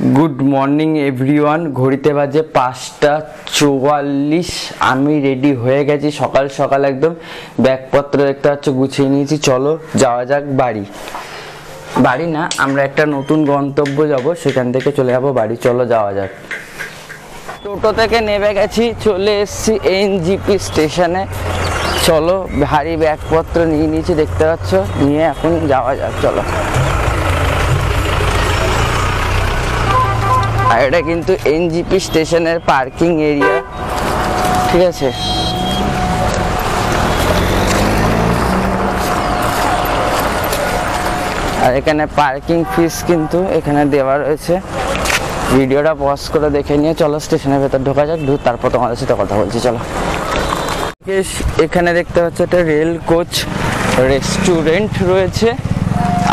Good morning everyone घड़ीते बाजे 5टा 44 आमी ready हो गेছি सकाल सकाल एकदम बैगपत्र देखते पाচ্ছ गुছিয়ে নিয়েছি। चलो যাওয়া যাক বাড়ি। বাড়ি না আমরা একটা নতুন গন্তব্য যাব, সেখান থেকে চলে যাব বাড়ি। চলো যাওয়া যাক। টোটো থেকে নেমে গেছি, চলে এসেছি এনজিপি স্টেশনে। চলো ভারী ব্যাগপত্র নিয়ে নিয়েছি দেখতে পাচ্ছ, নিয়ে এখন যাওয়া যাক। চলো। আর এটা কিন্তু এনজিপি স্টেশনের পার্কিং এরিয়া, ঠিক আছে। আর এখানে পার্কিং ফিস কিন্তু এখানে দেওয়া রয়েছে। ভিডিওটা পজ করে দেখে নিয়ে চলো স্টেশনের ভেতর ঢোকা যাক, তারপর তোমাদের সাথে কথা বলছি। চলো। এখানে দেখতে পাচ্ছ একটা রেল কোচ রেস্টুরেন্ট রয়েছে।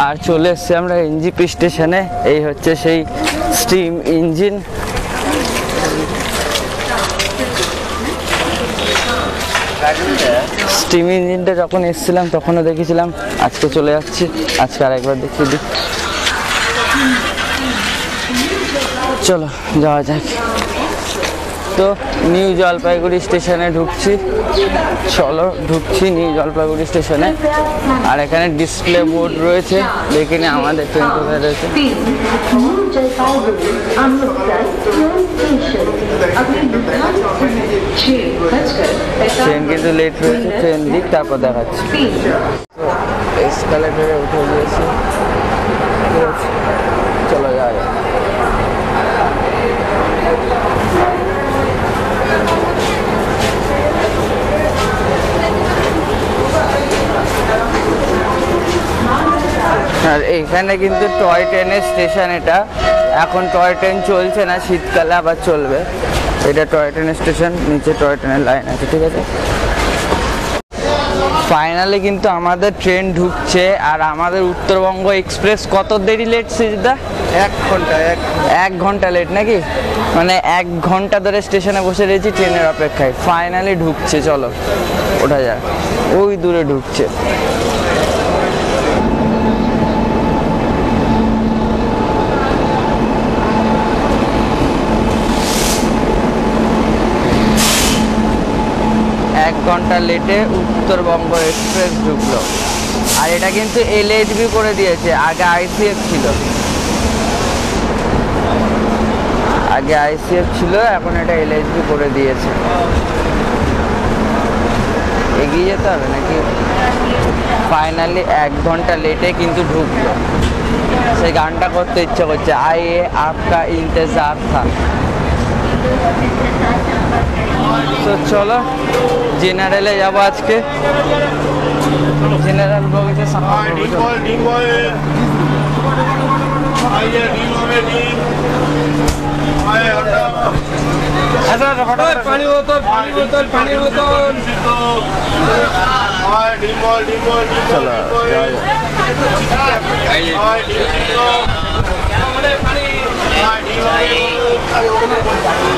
আর চলে এসছি আমরা এনজিপি স্টেশনে। এই হচ্ছে সেই স্টিম ইঞ্জিন। স্টিম ইঞ্জিনটা যখন এসেছিলাম তখনও দেখেছিলাম, আজকে চলে যাচ্ছি, আজকে আরেকবার দেখিয়ে দিই। চলো যাওয়া যাক। তো নিউ জলপাইগুড়ি স্টেশনে ঢুকছি। চলো ঢুকছি নিউ জলপাইগুড়ি স্টেশনে। আর এখানে ডিসপ্লে বোর্ড রয়েছে, দেখে নি আমাদের ট্রেন কোথায় রয়েছে। ট্রেন কিন্তু লেট হয়েছে, ট্রেন দিক তারপর দেখাচ্ছি। এসকালেটরে উঠে গিয়েছি, চলো যাওয়া যাক। আর এখানে কিন্তু টয় ট্রেনের স্টেশন। এটা এখন টয় ট্রেন চলছে না, শীতকালে আবার চলবে। এটা টয় ট্রেনের স্টেশন, নিচে টয় ট্রেনের লাইন আছে, ঠিক আছে। ফাইনালি কিন্তু আমাদের ট্রেন ঢুকছে। আর আমাদের উত্তরবঙ্গ এক্সপ্রেস কত দেরি লেট সিজদা? 1 ঘন্টা লেট নাকি? মানে 1 ঘন্টা ধরে স্টেশনে বসে রয়েছি ট্রেনের অপেক্ষায়। ফাইনালি ঢুকছে, চলো ওঠা যাক। ওই দূরে ঢুকছে। এক ঘন্টা লেটে উত্তরবঙ্গ এক্সপ্রেস ঢুকলো। আর এটা কিন্তু এলএইচবি করে দিয়েছে, আগে আইসিএফ ছিল। আগে আইসিএফ ছিল, এখন এটা এলএইচবি করে দিয়েছে। এগিয়ে যেতে হবে নাকি? ফাইনালি 1 ঘন্টা লেটে কিন্তু ঢুকলো। সেই গানটা করতে ইচ্ছে করছে, আইয়ে আপকা ইন্তজার থা। তো চলো জেনারেলে যাবো আজকে। জেনারেল বগিতে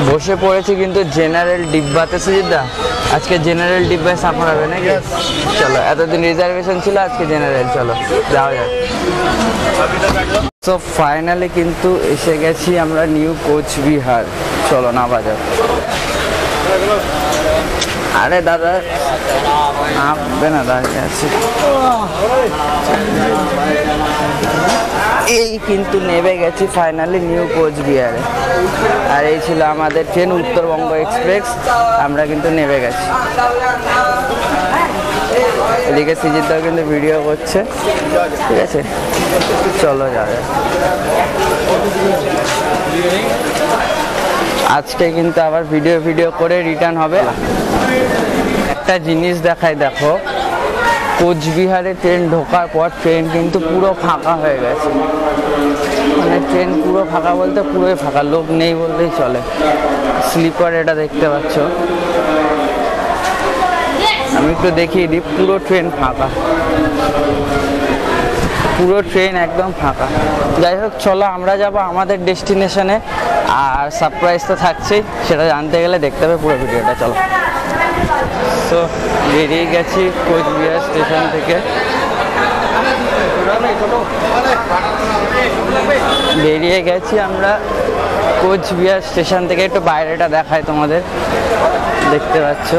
বসে পড়েছি কিন্তু জেনারেল ডিব্বাতে। সুজিদা আজকে জেনারেল ডিব্বায় সাফার হবে নাকি? চলো, এতদিন রিজার্ভেশন ছিল, আজকে জেনারেল। চলো যাওয়া যাক। তো ফাইনালি কিন্তু এসে গেছি আমরা নিউ কোচবিহার। চলো না বাজার। আরে দাদা নামবে না, দাঁড়িয়ে আছে। এই কিন্তু নেমে গেছি ফাইনালি নিউ কোচবিহারে। আর এই ছিল আমাদের ট্রেন উত্তরবঙ্গ এক্সপ্রেস। আমরা কিন্তু নেমে গেছি। এদিকে সিজিদাও কিন্তু ভিডিও করছে, ঠিক আছে। চলো যাবে। আজকে কিন্তু আবার ভিডিও করে রিটার্ন হবে। একটা জিনিস দেখাই, দেখো কোচবিহারে ট্রেন ঢোকার পর ট্রেন কিন্তু পুরো ফাঁকা হয়ে গেছে। মানে ট্রেন পুরো ফাঁকা বলতে পুরোই ফাঁকা, লোক নেই বললেই চলে। স্লিপার এটা দেখতে পাচ্ছ, আমি একটু দেখিয়ে দিই। পুরো ট্রেন ফাঁকা, পুরো ট্রেন একদম ফাঁকা। যাই হোক, চলো আমরা যাব আমাদের ডেস্টিনেশনে। আর সারপ্রাইজ তো থাকছেই, সেটা জানতে গেলে দেখতে হবে পুরো ভিডিওটা। চলো। তো বেরিয়ে গেছি কোচবিহার স্টেশন থেকে। বেরিয়ে গেছি আমরা কোচবিহার স্টেশন থেকে একটু বাইরেটা দেখায় তোমাদের, দেখতে পাচ্ছ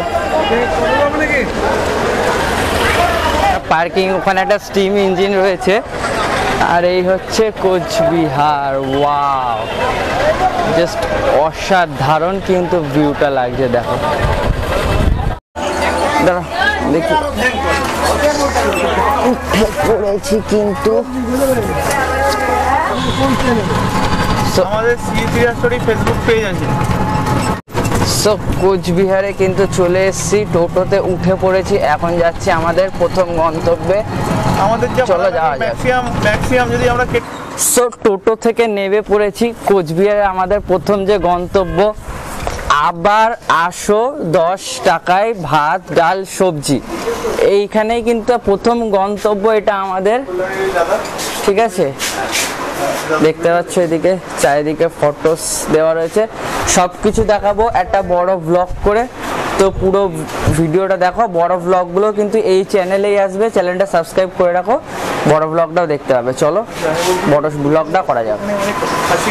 পার্কিং, ওখানে একটা স্টিম ইঞ্জিন রয়েছে। আর এই হচ্ছে কোচবিহার। ওয়াও, জাস্ট অসাধারণ কিন্তু ভিউটা লাগছে, দেখো। দাঁড়া দেখি, উঠে পড়েছি কিন্তু। আমাদের ফেসবুক পেজ আছে। সো কোচবিহারে কিন্তু চলে এসেছি, টোটোতে উঠে পড়েছি, এখন যাচ্ছি আমাদের প্রথম গন্তব্যে। আমাদের চলো যাওয়া যাক। ম্যাক্সিমাম যদি আমরা সো টোটো থেকে নেমে পড়েছি, কোচবিহারে আমাদের প্রথম যে গন্তব্য। আবার আসো 10 টাকায় ভাত ডাল সবজি, এইখানেই কিন্তু প্রথম গন্তব্য এটা আমাদের, ঠিক আছে। দেখতে পাচ্ছ এদিকে চারিদিকে ফটোস দেওয়া রয়েছে, সব কিছু দেখাবো একটা বড় ব্লগ করে। তো পুরো ভিডিওটা দেখো, বড় ব্লগগুলো কিন্তু এই চ্যানেলেই আসবে, চ্যানেলটা সাবস্ক্রাইব করে রাখো, বড় ব্লগটাও দেখতে পাবে। চলো বড় ব্লগটা করা যাবে।